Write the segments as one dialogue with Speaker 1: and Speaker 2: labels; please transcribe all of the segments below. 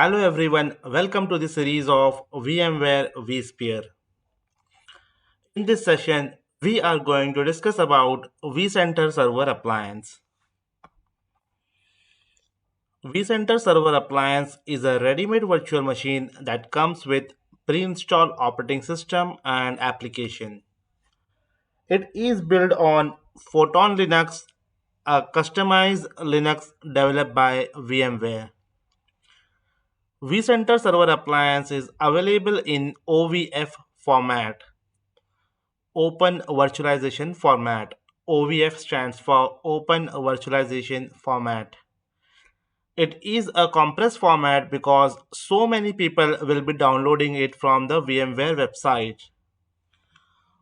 Speaker 1: Hello everyone, welcome to the series of VMware vSphere. In this session, we are going to discuss about vCenter Server Appliance. vCenter Server Appliance is a ready-made virtual machine that comes with pre-installed operating system and application. It is built on Photon Linux, a customized Linux developed by VMware. vCenter Server Appliance is available in OVF format, Open Virtualization Format. OVF stands for Open Virtualization Format. It is a compressed format because so many people will be downloading it from the VMware website.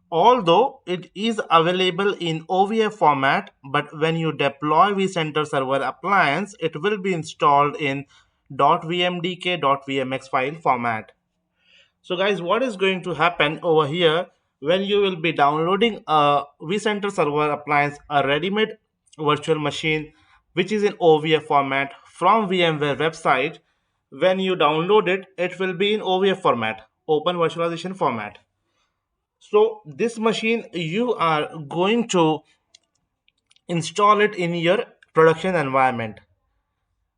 Speaker 1: Although it is available in OVF format, but when you deploy vCenter Server Appliance, it will be installed in .vmdk.vmx file format. So guys, what is going to happen over here when you will be downloading a vCenter Server Appliance, a ready-made virtual machine which is in OVF format from VMware website. When you download it, it will be in OVF format, Open Virtualization Format. So this machine, you are going to install it in your production environment.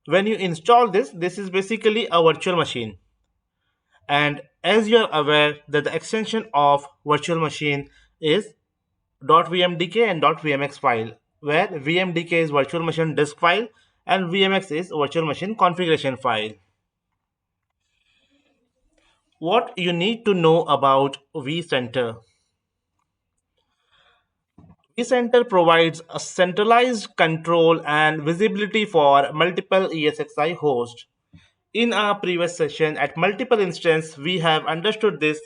Speaker 1: When you install this is basically a virtual machine. And as you're aware that the extension of virtual machine is .vmdk and .vmx file, where vmdk is virtual machine disk file and vmx is virtual machine configuration file. What you need to know about vCenter. vCenter provides a centralized control and visibility for multiple ESXi hosts. In our previous session at multiple instance, we have understood this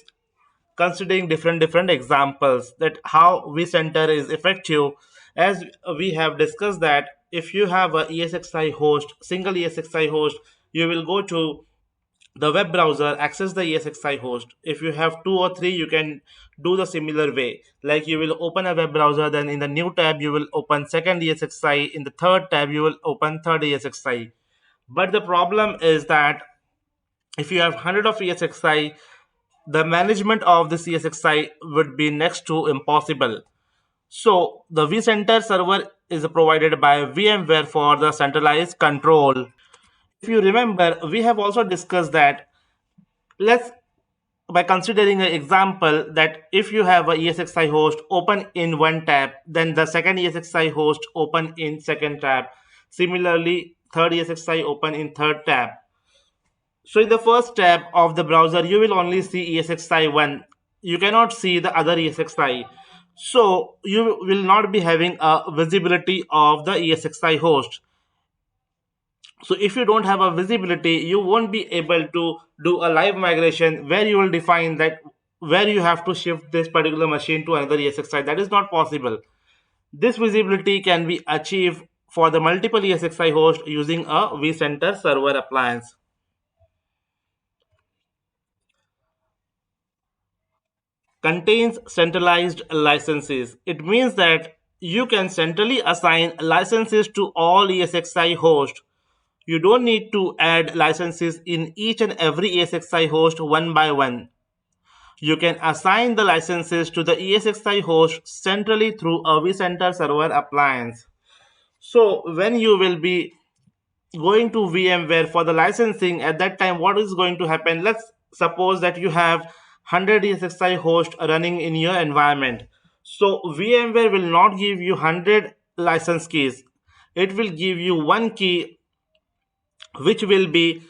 Speaker 1: considering different examples that how vCenter is effective. As we have discussed that if you have a ESXi host, single ESXi host, you will go to the web browser, access the ESXi host. If you have two or three, you can do the similar way. Like you will open a web browser, then in the new tab you will open second ESXi, in the third tab you will open third ESXi. But the problem is that if you have 100 of ESXi, the management of the ESXi would be next to impossible. So the vCenter server is provided by VMware for the centralized control. If you remember, we have also discussed that let's by considering an example that if you have a ESXi host open in one tab, then the second ESXi host open in second tab. Similarly, third ESXi open in third tab. So in the first tab of the browser, you will only see ESXi1. You cannot see the other ESXi. So you will not be having a visibility of the ESXi host. So if you don't have a visibility, you won't be able to do a live migration where you will define that where you have to shift this particular machine to another ESXi. That is not possible. This visibility can be achieved for the multiple ESXi host using a vCenter server appliance. Contains centralized licenses. It means that you can centrally assign licenses to all ESXi hosts. You don't need to add licenses in each and every ESXi host one by one. You can assign the licenses to the ESXi host centrally through a vCenter server appliance. So when you will be going to VMware for the licensing, at that time what is going to happen? Let's suppose that you have 100 ESXi hosts running in your environment. So VMware will not give you 100 license keys. It will give you one key which will be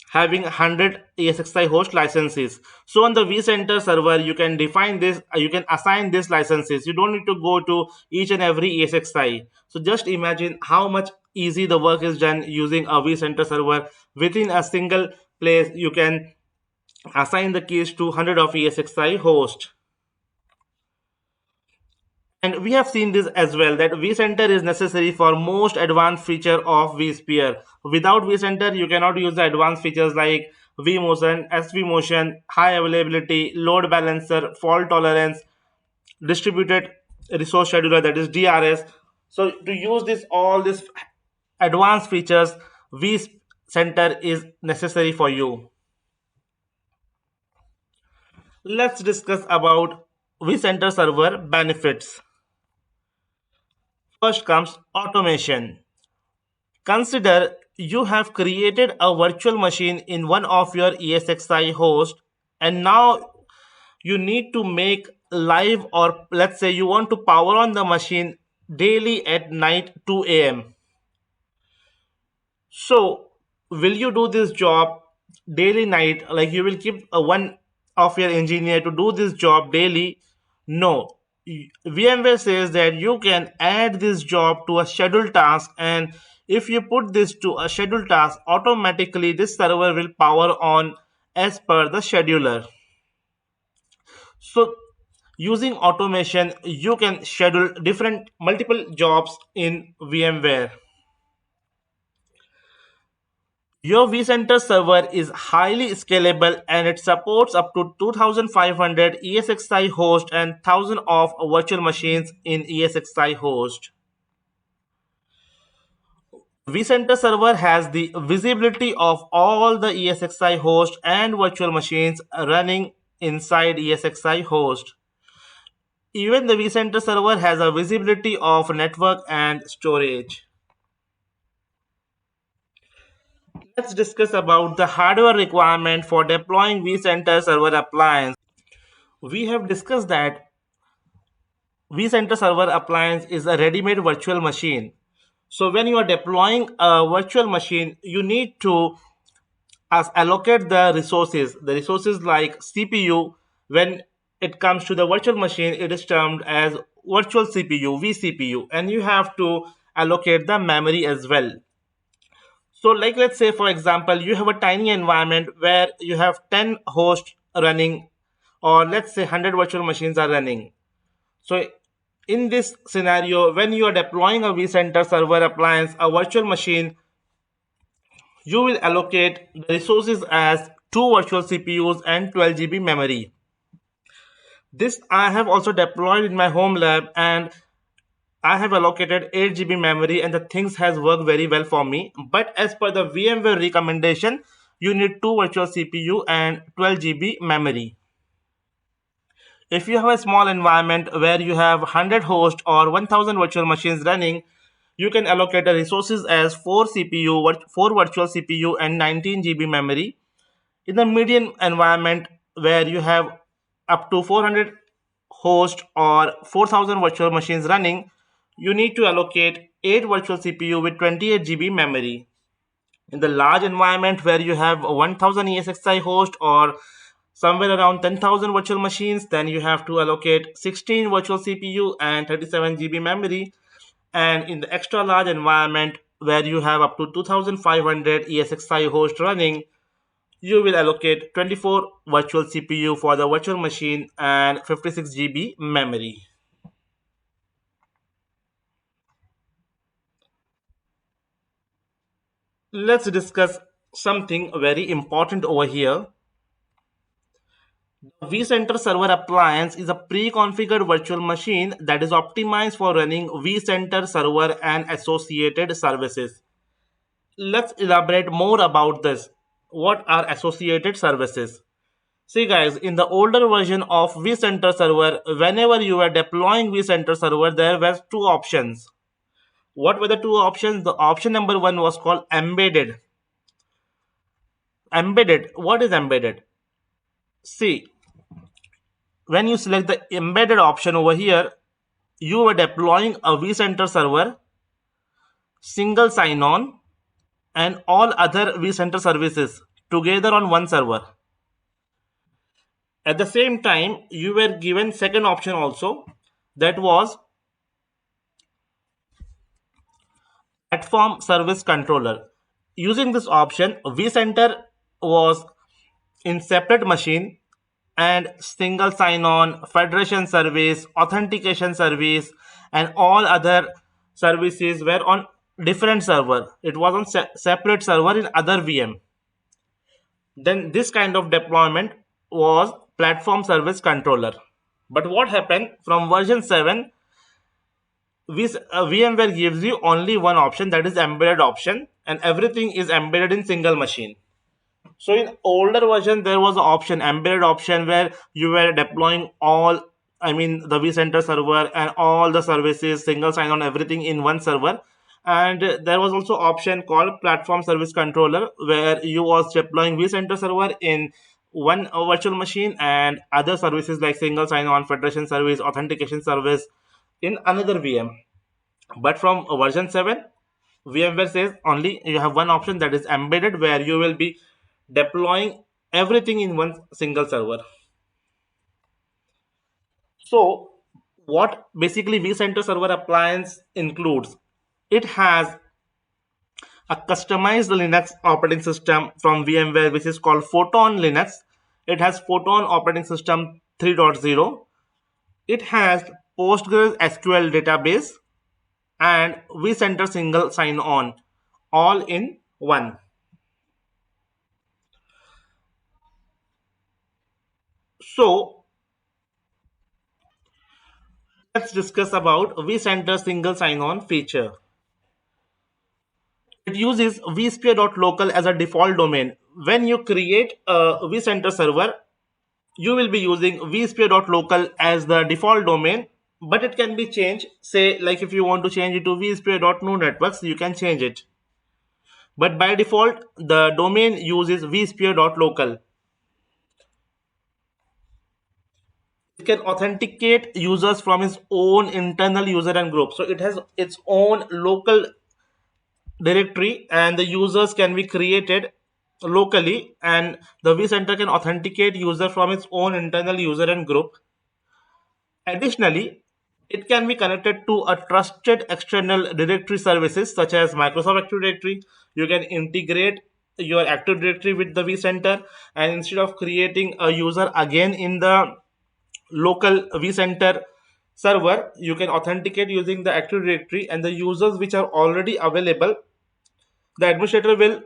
Speaker 1: having 100 ESXi host licenses. So on the vCenter server, you can define this, you can assign these licenses. You don't need to go to each and every ESXi. So just imagine how much easy the work is done using a vCenter server. Within a single place, you can assign the keys to 100 of ESXi host. And we have seen this as well that vCenter is necessary for most advanced feature of vSphere. Without vCenter, you cannot use the advanced features like vMotion, svmotion, high availability, load balancer, fault tolerance, distributed resource scheduler, that is DRS. So to use this all these advanced features, vCenter is necessary for you. Let's discuss about vCenter server benefits. First comes automation. Consider you have created a virtual machine in one of your ESXi hosts, and now you need to make live, or let's say you want to power on the machine daily at night 2 a.m. So, will you do this job daily night? Like you will keep one of your engineer to do this job daily? No. VMware says that you can add this job to a scheduled task, and if you put this to a scheduled task, automatically this server will power on as per the scheduler. So using automation, you can schedule different multiple jobs in VMware. Your vCenter server is highly scalable and it supports up to 2500 ESXi hosts and 1000 of virtual machines in ESXi host. vCenter server has the visibility of all the ESXi hosts and virtual machines running inside ESXi host. Even the vCenter server has a visibility of network and storage. Let's discuss about the hardware requirement for deploying vCenter Server Appliance. We have discussed that vCenter Server Appliance is a ready-made virtual machine. So when you are deploying a virtual machine, you need to allocate the resources. The resources like CPU, when it comes to the virtual machine, it is termed as virtual CPU, vCPU, and you have to allocate the memory as well. So like let's say for example, you have a tiny environment where you have 10 hosts running, or let's say 100 virtual machines are running. So in this scenario, when you are deploying a vCenter server appliance, a virtual machine, you will allocate the resources as 2 virtual CPUs and 12 GB memory. This I have also deployed in my home lab, and I have allocated 8 GB memory and the things has worked very well for me. But as per the VMware recommendation, you need 2 virtual CPU and 12 GB memory. If you have a small environment where you have 100 hosts or 1000 virtual machines running, you can allocate the resources as 4 CPU, 4 virtual CPU and 19 GB memory. In the medium environment where you have up to 400 hosts or 4000 virtual machines running, you need to allocate 8 virtual CPU with 28 GB memory. In the large environment where you have 1000 ESXi host or somewhere around 10,000 virtual machines, then you have to allocate 16 virtual CPU and 37 GB memory. And in the extra large environment where you have up to 2500 ESXi host running, you will allocate 24 virtual CPU for the virtual machine and 56 GB memory. Let's discuss something very important over here. vCenter Server Appliance is a pre-configured virtual machine that is optimized for running vCenter server and associated services. Let's elaborate more about this. What are associated services? See guys, in the older version of vCenter server, whenever you were deploying vCenter server, there were two options. What were the two options? The option number one was called embedded. Embedded, what is embedded? See, when you select the embedded option over here, you were deploying a vCenter server, single sign-on, and all other vCenter services together on one server. At the same time, you were given second option also, that was platform service controller. Using this option, vCenter was in separate machine and single sign-on, federation service, authentication service, and all other services were on different server. It was on separate server in other VM. Then this kind of deployment was platform service controller. But what happened from version 7, VMware gives you only one option, that is embedded option, and everything is embedded in single machine. So in older version, there was an option, embedded option, where you were deploying all, I mean, the vCenter server and all the services, single sign-on, everything in one server. And there was also option called platform service controller, where you was deploying vCenter server in one virtual machine and other services like single sign-on, federation service, authentication service in another VM. But from version 7, VMware says only you have one option, that is embedded, where you will be deploying everything in one single server. So, what basically vCenter Server Appliance includes? It has a customized Linux operating system from VMware, which is called Photon Linux. It has Photon operating system 3.0. It has PostgreSQL database and vCenter single sign-on, all in one. So let's discuss about vCenter single sign-on feature. It uses vSphere.local as a default domain. When you create a vCenter server, you will be using vSphere.local as the default domain, but it can be changed. Say, like if you want to change it to vSphere.NoNetworks, you can change it. But by default, the domain uses vSphere.local. It can authenticate users from its own internal user and group. So it has its own local directory and the users can be created locally, and the vCenter can authenticate user from its own internal user and group. Additionally, it can be connected to a trusted external directory services such as Microsoft Active Directory. You can integrate your Active Directory with the vCenter, and instead of creating a user again in the local vCenter server, you can authenticate using the Active Directory, and the users which are already available, the administrator will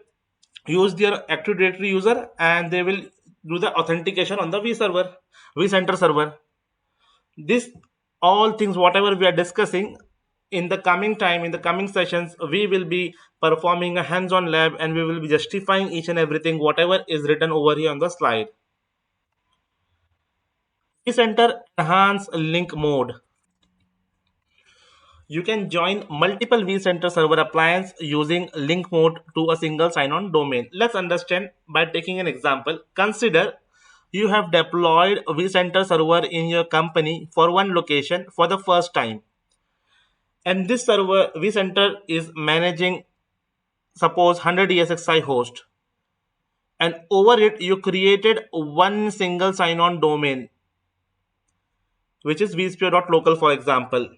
Speaker 1: use their Active Directory user and they will do the authentication on the vCenter server. This all things whatever we are discussing, in the coming time, in the coming sessions, we will be performing a hands-on lab and we will be justifying each and everything whatever is written over here on the slide. vCenter enhance link mode. You can join multiple vCenter server appliance using link mode to a single sign-on domain. Let's understand by taking an example. Consider you have deployed a vCenter server in your company for one location for the first time. And this server vCenter is managing, suppose, 100 ESXi host. And over it, you created one single sign-on domain, which is vSphere.local, for example.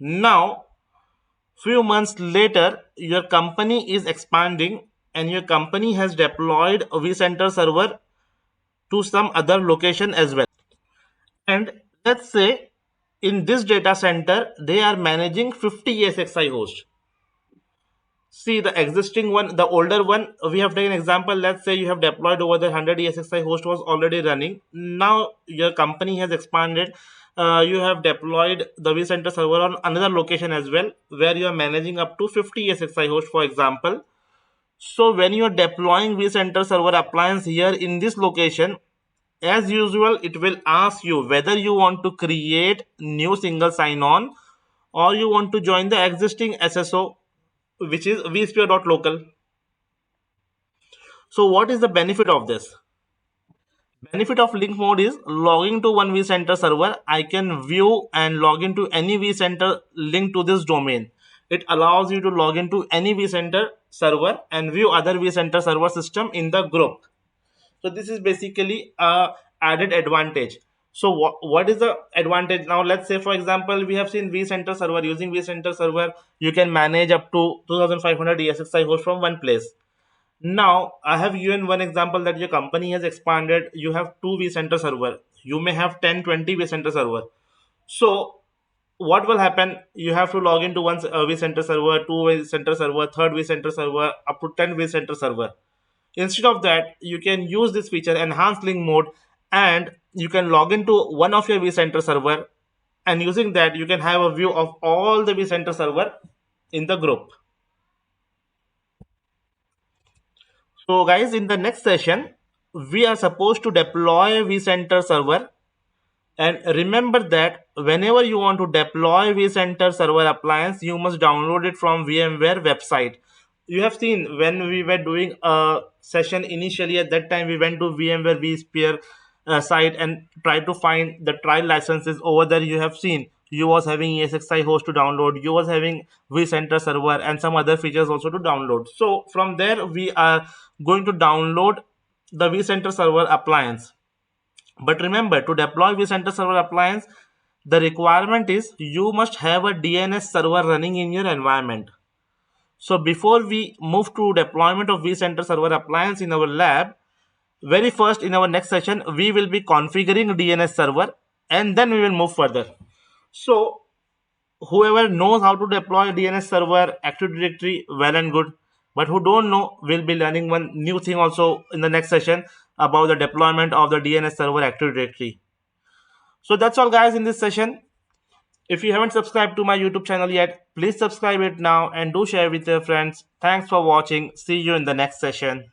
Speaker 1: Now, few months later, your company is expanding and your company has deployed a vCenter server to some other location as well. And let's say in this data center, they are managing 50 ESXi hosts. See the existing one, the older one, we have taken example. Let's say you have deployed over the 100 ESXi host was already running. Now your company has expanded. You have deployed the vCenter server on another location as well, where you are managing up to 50 ESXi host, for example. So when you are deploying vCenter server appliance here in this location, as usual, it will ask you whether you want to create new single sign-on or you want to join the existing SSO, which is vSphere.local. So what is the benefit of this? Benefit of link mode is logging to one vCenter server. I can view and log into any vCenter linked to this domain. It allows you to log into any vCenter server and view other vCenter server system in the group. So this is basically a added advantage. So what is the advantage? Now let's say, for example, we have seen vCenter server. Using vCenter server, you can manage up to 2500 ESXi hosts from one place. Now I have given one example that your company has expanded. You have two vCenter server. You may have 10, 20 vCenter server. So what will happen? You have to log into one vCenter server, two vCenter server, third vCenter server, up to 10 vCenter server. Instead of that, you can use this feature, enhanced link mode, and you can log into one of your vCenter server, and using that you can have a view of all the vCenter server in the group. So guys, in the next session, we are supposed to deploy vCenter server. And remember that whenever you want to deploy vCenter Server Appliance, you must download it from VMware website. You have seen when we were doing a session initially, at that time we went to VMware vSphere site and tried to find the trial licenses over there. You have seen you was having ESXi host to download, you was having vCenter server and some other features also to download. So from there we are going to download the vCenter Server Appliance. But remember, to deploy vCenter Server Appliance, the requirement is you must have a DNS server running in your environment. So before we move to deployment of vCenter Server Appliance in our lab, very first in our next session, we will be configuring DNS server and then we will move further. So whoever knows how to deploy DNS server Active Directory, well and good. But who don't know, will be learning one new thing also in the next session about the deployment of the DNS server Active Directory. So that's all guys in this session. If you haven't subscribed to my YouTube channel yet, please subscribe it now and do share with your friends. Thanks for watching. See you in the next session.